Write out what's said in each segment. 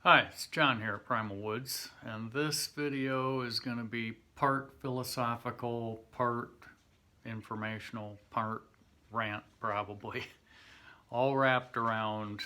Hi, it's John here at Primal Woods, and this video is going to be part philosophical, part informational, part rant probably, all wrapped around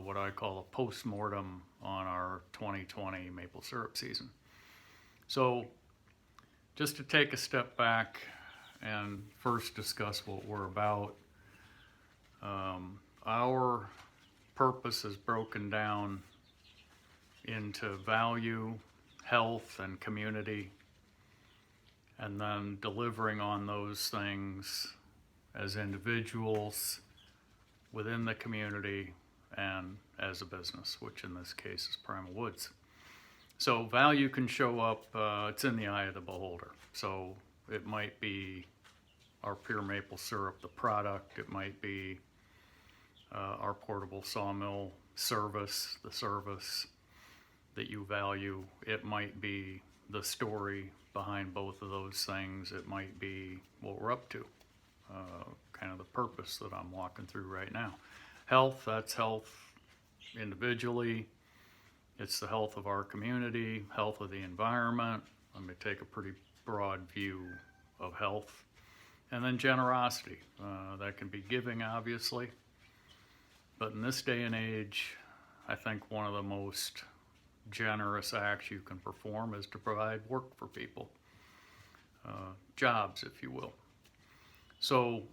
what I call a post-mortem on our 2020 maple syrup season. So just to take a step back and first discuss what we're about, our purpose is broken down into value, health, and community, and then delivering on those things as individuals within the community and as a business, which in this case is Primal Woods. So value can show up, it's in the eye of the beholder. So it might be our pure maple syrup, the product. It might be our portable sawmill service, the service that you value. It might be the story behind both of those things. It might be what we're up to, kind of the purpose that I'm walking through right now. Health, that's health individually. It's the health of our community, health of the environment. Let me take a pretty broad view of health. And then generosity. That can be giving, obviously. But in this day and age, I think one of the most generous acts you can perform is to provide work for people, jobs, if you will. So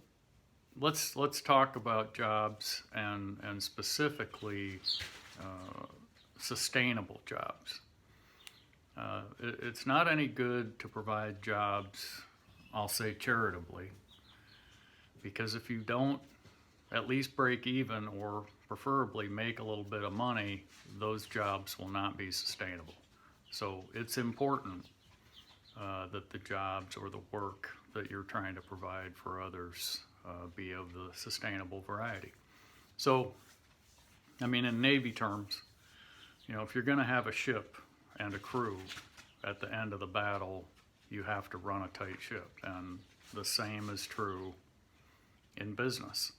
let's talk about jobs and specifically sustainable jobs. It's not any good to provide jobs, I'll say charitably, because if you don't at least break even or preferably make a little bit of money, those jobs will not be sustainable. So it's important that the jobs or the work that you're trying to provide for others be of the sustainable variety. So, I mean, in Navy terms, you know, if you're going to have a ship and a crew at the end of the battle, you have to run a tight ship. And the same is true in business.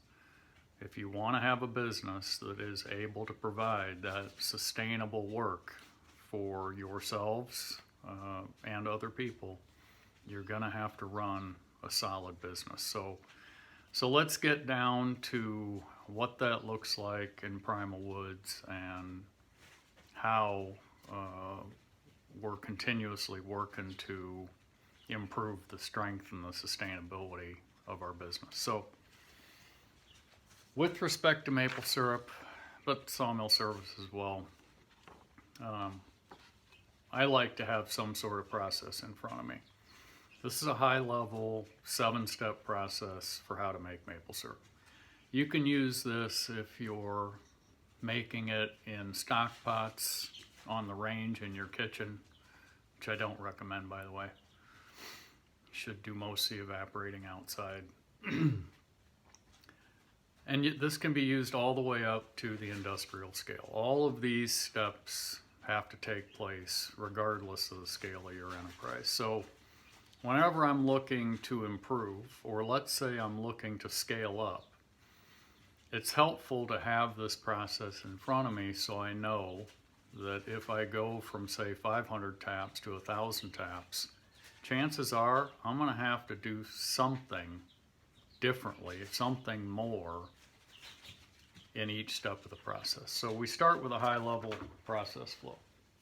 If you want to have a business that is able to provide that sustainable work for yourselves and other people, you're going to have to run a solid business. So let's get down to what that looks like in Primal Woods and how we're continuously working to improve the strength and the sustainability of our business. So with respect to maple syrup, but sawmill service as well, I like to have some sort of process in front of me. This is a high-level 7-step process for how to make maple syrup. You can use this if you're making it in stock pots on the range in your kitchen, which I don't recommend, by the way. You should do most of the evaporating outside. And this can be used all the way up to the industrial scale. All of these steps have to take place regardless of the scale of your enterprise. So whenever I'm looking to improve, or let's say I'm looking to scale up, it's helpful to have this process in front of me so I know that if I go from, say, 500 taps to 1,000 taps, chances are I'm going to have to do something differently, something more in each step of the process. So we start with a high-level process flow.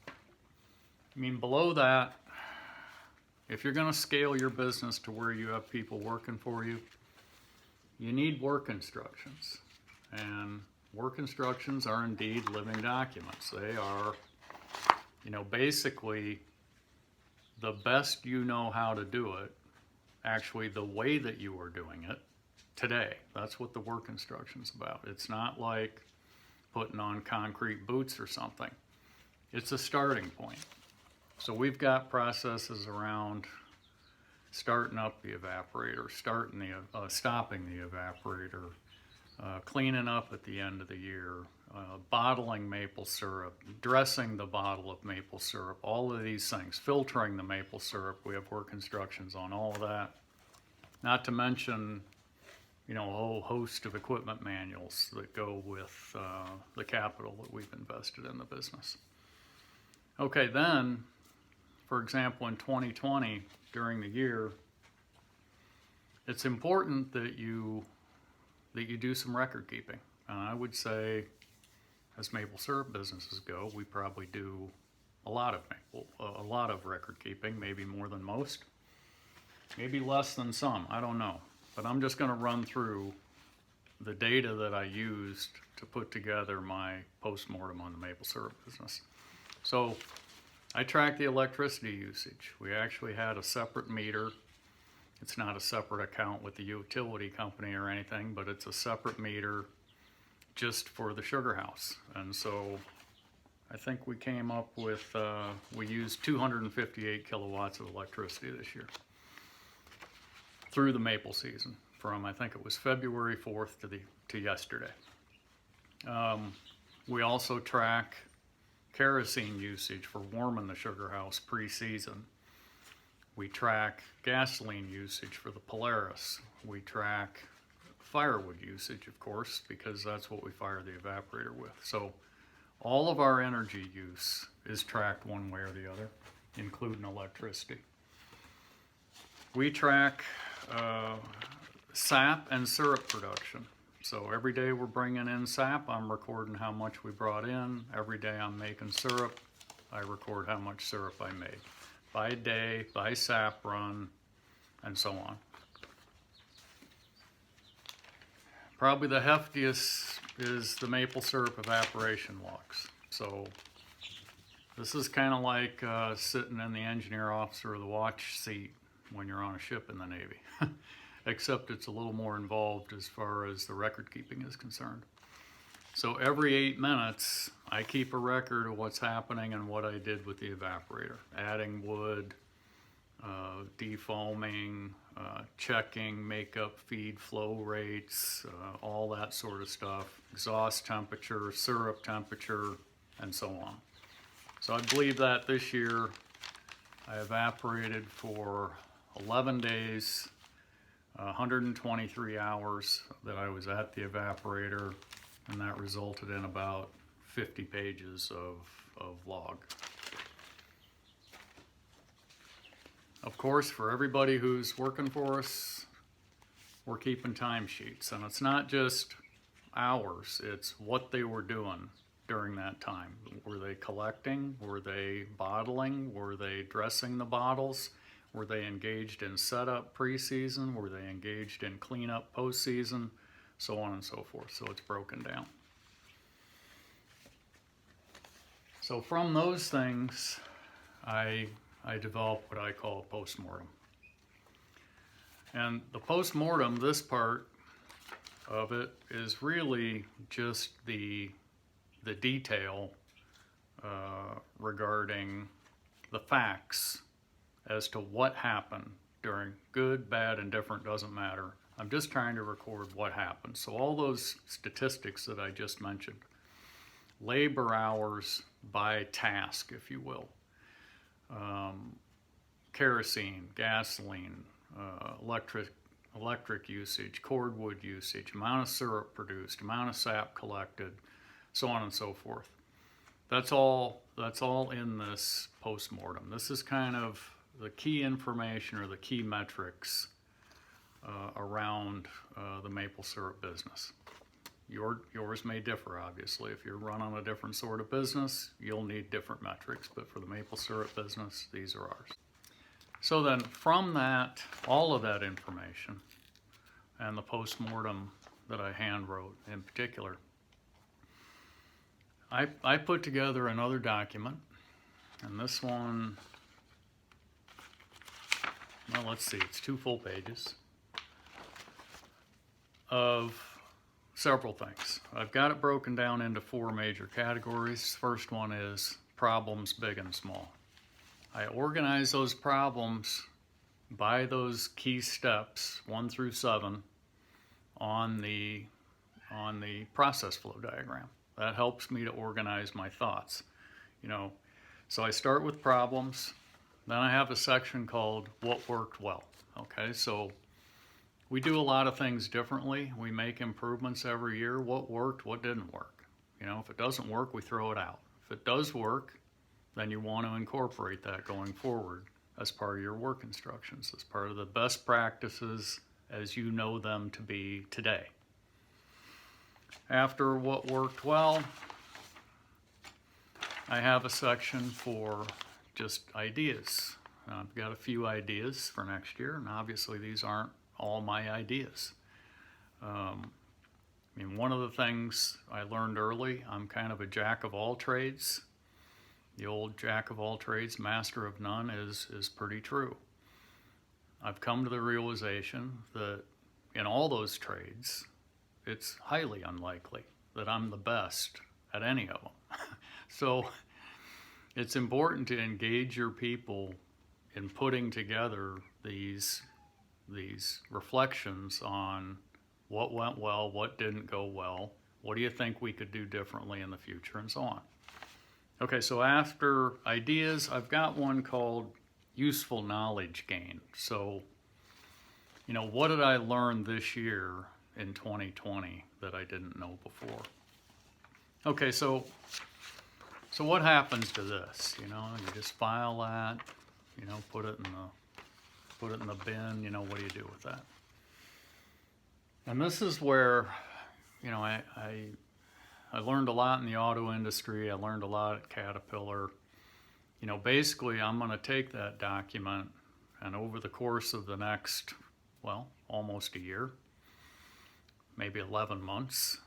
I mean, below that, if you're going to scale your business to where you have people working for you, you need work instructions. And work instructions are indeed living documents. They are, you know, basically the best you know how to do it, actually the way that you are doing it today. That's what the work instruction's about. It's not like putting on concrete boots or something. It's a starting point. So we've got processes around starting up the evaporator, stopping the evaporator, cleaning up at the end of the year, bottling maple syrup, dressing the bottle of maple syrup, all of these things, filtering the maple syrup. We have work instructions on all of that. Not to mention, a whole host of equipment manuals that go with the capital that we've invested in the business. Okay, then, for example, in 2020, during the year, it's important that you do some record keeping. And I would say, as maple syrup businesses go, we probably do a lot of record keeping, maybe more than most, maybe less than some, I don't know. But I'm just going to run through the data that I used to put together my post-mortem on the maple syrup business. So I tracked the electricity usage. We actually had a separate meter. It's not a separate account with the utility company or anything, but it's a separate meter just for the sugar house. And so I think we came up with, we used 258 kilowatts of electricity this year through the maple season, from I think it was February 4th to yesterday. We also track kerosene usage for warming the sugar house pre-season. We track gasoline usage for the Polaris. We track firewood usage, of course, because that's what we fire the evaporator with. So all of our energy use is tracked one way or the other, including electricity. We track sap and syrup production. So every day we're bringing in sap, I'm recording how much we brought in. Every day I'm making syrup, I record how much syrup I made. By day, by sap run, and so on. Probably the heftiest is the maple syrup evaporation logs. So this is kind of like sitting in the engineer officer or the watch seat when you're on a ship in the Navy, except it's a little more involved as far as the record keeping is concerned. So every 8 minutes, I keep a record of what's happening and what I did with the evaporator. Adding wood, defoaming, checking makeup feed flow rates, all that sort of stuff. Exhaust temperature, syrup temperature, and so on. So I believe that this year I evaporated for 11 days, 123 hours that I was at the evaporator, and that resulted in about 50 pages of log. Of course, for everybody who's working for us, we're keeping timesheets, and it's not just hours, it's what they were doing during that time. Were they collecting? Were they bottling? Were they dressing the bottles? Were they engaged in setup pre-season? Were they engaged in cleanup post-season? So on and so forth. So it's broken down. So from those things, I developed what I call a post-mortem. And the post-mortem, this part of it, is really just the detail regarding the facts as to what happened during good, bad, and different, doesn't matter. I'm just trying to record what happened. So all those statistics that I just mentioned, labor hours by task, if you will, kerosene, gasoline, electric usage, cordwood usage, amount of syrup produced, amount of sap collected, so on and so forth. That's all in this post-mortem. This is kind of the key information or the key metrics around the maple syrup business. Yours may differ, obviously. If you're running a different sort of business, you'll need different metrics, but for the maple syrup business, these are ours. So then from that, all of that information, and the post-mortem that I hand wrote in particular, I put together another document, and this one, well, let's see, it's 2 full pages of several things. I've got it broken down into 4 major categories. First one is problems big and small. I organize those problems by those key steps, 1 through 7, on the process flow diagram. That helps me to organize my thoughts. So I start with problems, then I have a section called what worked well. Okay, so we do a lot of things differently. We make improvements every year. What worked, what didn't work. You know, if it doesn't work, we throw it out. If it does work, then you want to incorporate that going forward as part of your work instructions, as part of the best practices as you know them to be today. After what worked well, I have a section for just ideas. I've got a few ideas for next year, and obviously these aren't all my ideas. I mean, one of the things I learned early, I'm kind of a jack of all trades. The old jack of all trades, master of none is pretty true. I've come to the realization that in all those trades, it's highly unlikely that I'm the best at any of them. So it's important to engage your people in putting together these reflections on what went well, what didn't go well, what do you think we could do differently in the future, and so on. Okay, so after ideas, I've got one called useful knowledge gain. So, you know, what did I learn this year in 2020 that I didn't know before? Okay, so what happens to this? You know, you just file that, you know, put it in the bin, you know, what do you do with that? And this is where, you know, I learned a lot in the auto industry. I learned a lot at Caterpillar. You know, basically I'm going to take that document, and over the course of the next, well, almost a year, maybe 11 months,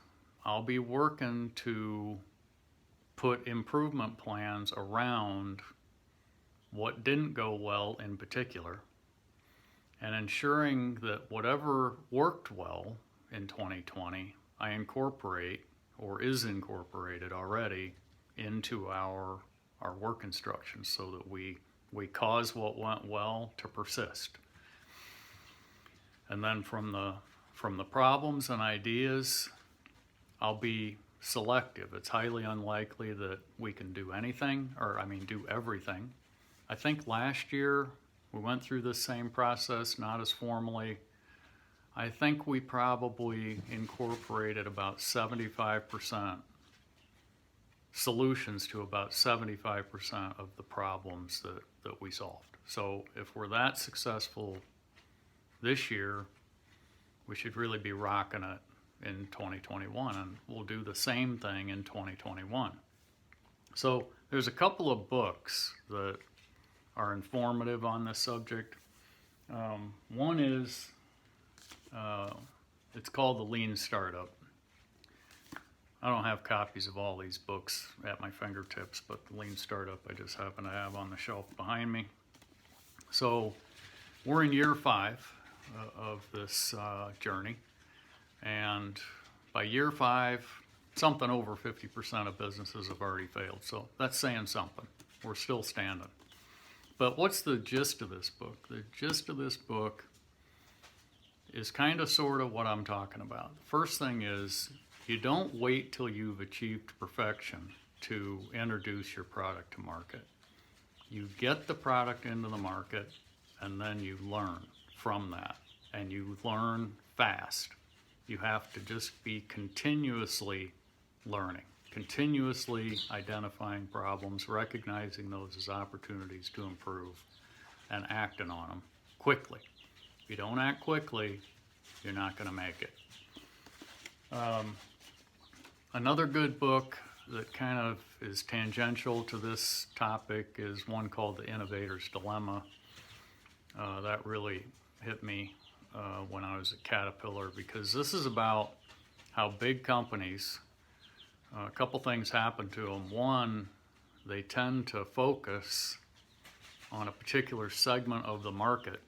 I'll be working to put improvement plans around what didn't go well in particular, and ensuring that whatever worked well in 2020, I incorporate or is incorporated already into our work instructions so that we cause what went well to persist. And then from the problems and ideas, I'll be selective. It's highly unlikely that we can do anything, do everything. I think last year we went through this same process, not as formally. I think we probably incorporated about 75% solutions to about 75% of the problems that we solved. So if we're that successful this year, we should really be rocking it in 2021, and we'll do the same thing in 2021. So there's a couple of books that are informative on this subject. One is, it's called The Lean Startup. I don't have copies of all these books at my fingertips, but The Lean Startup I just happen to have on the shelf behind me. So we're in year 5 of this journey, and by year 5, something over 50% of businesses have already failed. So that's saying something. We're still standing. But what's the gist of this book? The gist of this book is kind of sort of what I'm talking about. The first thing is, you don't wait till you've achieved perfection to introduce your product to market. You get the product into the market, and then you learn from that, and you learn fast. You have to just be continuously learning, continuously identifying problems, recognizing those as opportunities to improve, and acting on them quickly. If you don't act quickly, you're not going to make it. Another good book that kind of is tangential to this topic is one called The Innovators Dilemma. That really hit me when I was at Caterpillar, because this is about how big companies, a couple things happen to them. One, they tend to focus on a particular segment of the market,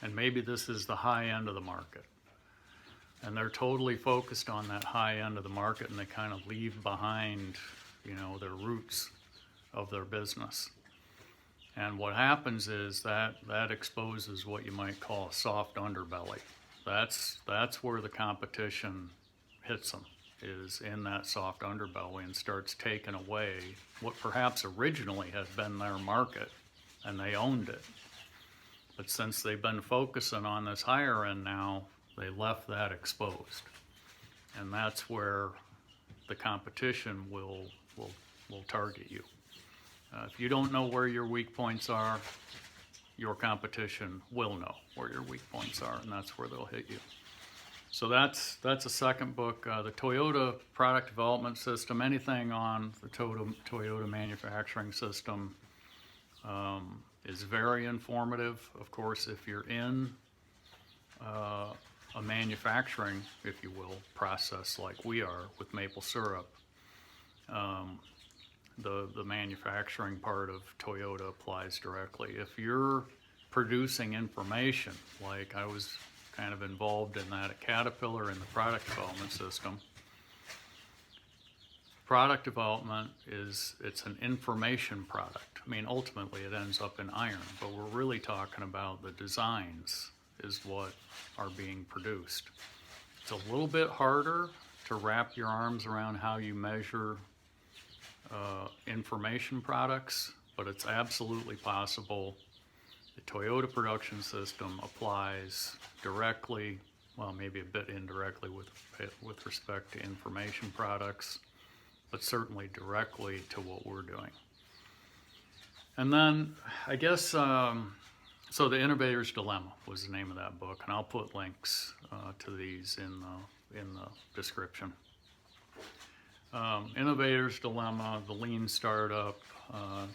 and maybe this is the high end of the market. And they're totally focused on that high end of the market, and they kind of leave behind, you know, their roots of their business. And what happens is that exposes what you might call a soft underbelly. That's where the competition hits them, is in that soft underbelly, and starts taking away what perhaps originally had been their market, and they owned it. But since they've been focusing on this higher end now, they left that exposed. And that's where the competition will target you. If you don't know where your weak points are, your competition will know where your weak points are, and that's where they'll hit you. So that's a second book. The Toyota product development system, anything on the Toyota manufacturing system is very informative. Of course, if you're in a manufacturing, if you will, process like we are with maple syrup, the manufacturing part of Toyota applies directly. If you're producing information, like I was kind of involved in that at Caterpillar in the product development system. Product development it's an information product. I mean, ultimately it ends up in iron, but we're really talking about the designs is what are being produced. It's a little bit harder to wrap your arms around how you measure information products, but it's absolutely possible. The Toyota production system applies directly, well, maybe a bit indirectly with respect to information products, but certainly directly to what we're doing. And then I guess, so the Innovators Dilemma was the name of that book, and I'll put links to these in the description. Innovators Dilemma, the Lean Startup,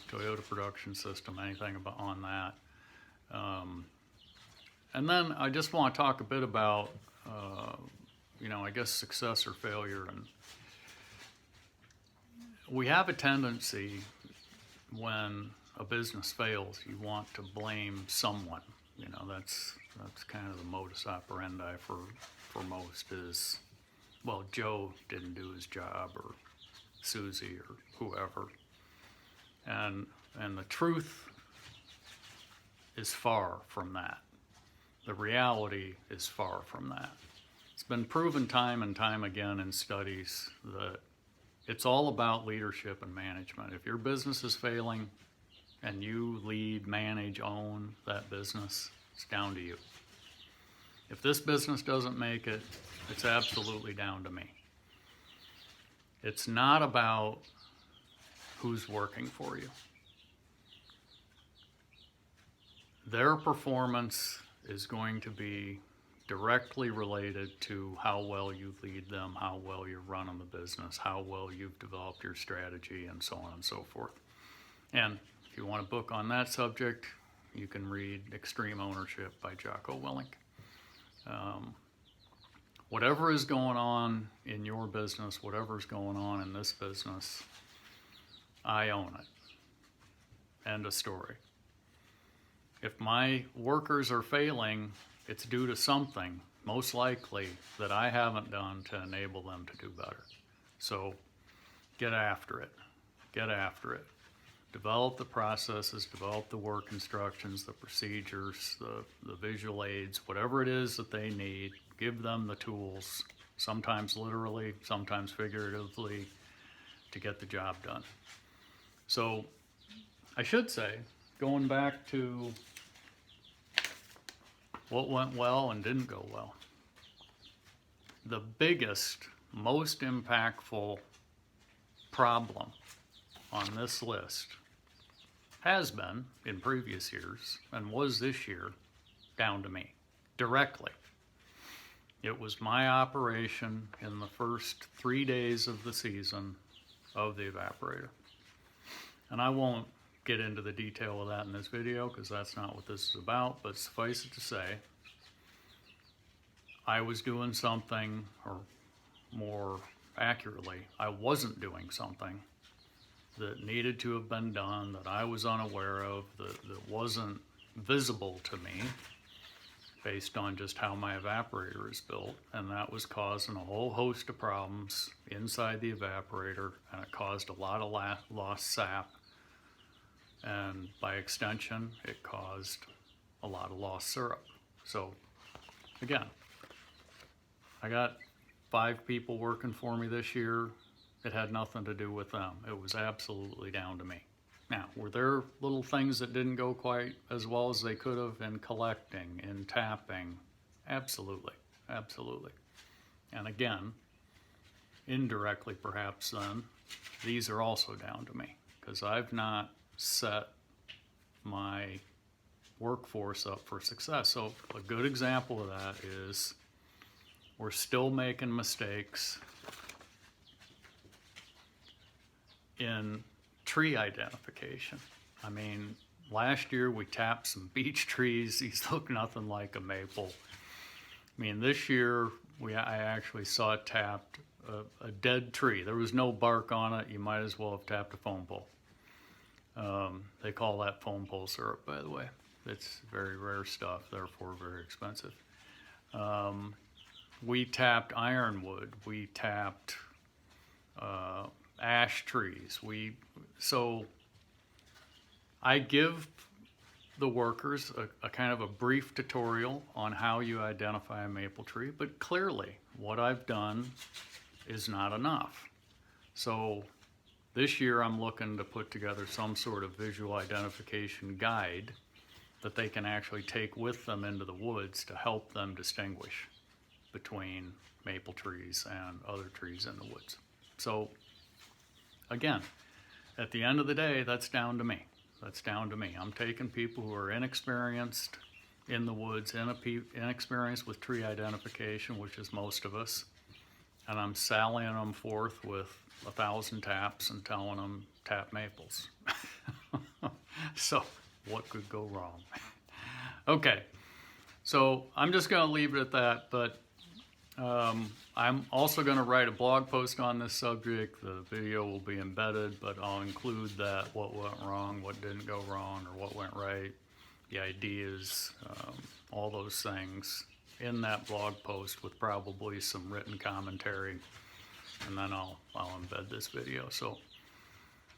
Toyota Production System, anything on that. And then I just want to talk a bit about, I guess success or failure. And we have a tendency when a business fails, you want to blame someone. That's kind of the modus operandi for most is, well, Joe didn't do his job, or Susie, or whoever. And the truth is far from that. The reality is far from that. It's been proven time and time again in studies that it's all about leadership and management. If your business is failing and you lead, manage, own that business, it's down to you. If this business doesn't make it, it's absolutely down to me. It's not about who's working for you. Their performance is going to be directly related to how well you lead them, how well you're running the business, how well you've developed your strategy, and so on and so forth. And if you want a book on that subject, you can read Extreme Ownership by Jocko Willink. Whatever is going on in your business, whatever's going on in this business, I own it. End of story. If my workers are failing, it's due to something, most likely, that I haven't done to enable them to do better. So get after it. Get after it. Develop the processes, develop the work instructions, the procedures, the visual aids, whatever it is that they need. Give them the tools, sometimes literally, sometimes figuratively, to get the job done. So I should say, going back to what went well and didn't go well, the biggest, most impactful problem on this list has been in previous years and was this year down to me directly. It was my operation in the first 3 days of the season of the evaporator. And I won't get into the detail of that in this video because that's not what this is about, but suffice it to say, I was doing something, or more accurately, I wasn't doing something that needed to have been done, that I was unaware of, that wasn't visible to me based on just how my evaporator is built, and that was causing a whole host of problems inside the evaporator, and it caused a lot of lost sap, and by extension it caused a lot of lost syrup. So again, I got 5 people working for me this year. It had nothing to do with them. It was absolutely down to me. Now, were there little things that didn't go quite as well as they could have in collecting, in tapping? Absolutely, absolutely. And again, indirectly perhaps then, these are also down to me, because I've not set my workforce up for success. So a good example of that is we're still making mistakes in tree identification. I mean, last year we tapped some beech trees. These look nothing like a maple. I mean, this year I actually saw tapped a dead tree. There was no bark on it. You might as well have tapped a foam pole. They call that foam pole syrup, by the way. It's very rare stuff, therefore very expensive. We tapped ironwood. We tapped ash trees. So I give the workers a kind of a brief tutorial on how you identify a maple tree, but clearly what I've done is not enough. So this year I'm looking to put together some sort of visual identification guide that they can actually take with them into the woods to help them distinguish between maple trees and other trees in the woods. So again, at the end of the day, that's down to me. That's down to me. I'm taking people who are inexperienced in the woods, inexperienced with tree identification, which is most of us, and I'm sallying them forth with 1,000 taps and telling them tap maples. So what could go wrong? Okay, so I'm just going to leave it at that, but I'm also going to write a blog post on this subject. The video will be embedded, but I'll include that, what went wrong, what didn't go wrong, or what went right, the ideas, all those things in that blog post with probably some written commentary, and then I'll embed this video. So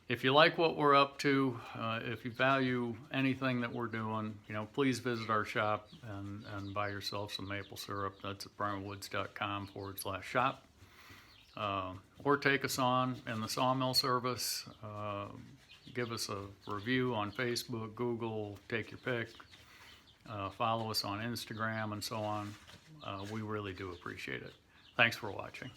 if you like what we're up to, if you value anything that we're doing, please visit our shop and buy yourself some maple syrup. That's at primalwoods.com/shop. Or take us on in the sawmill service. Give us a review on Facebook, Google, take your pick. Follow us on Instagram and so on. We really do appreciate it. Thanks for watching.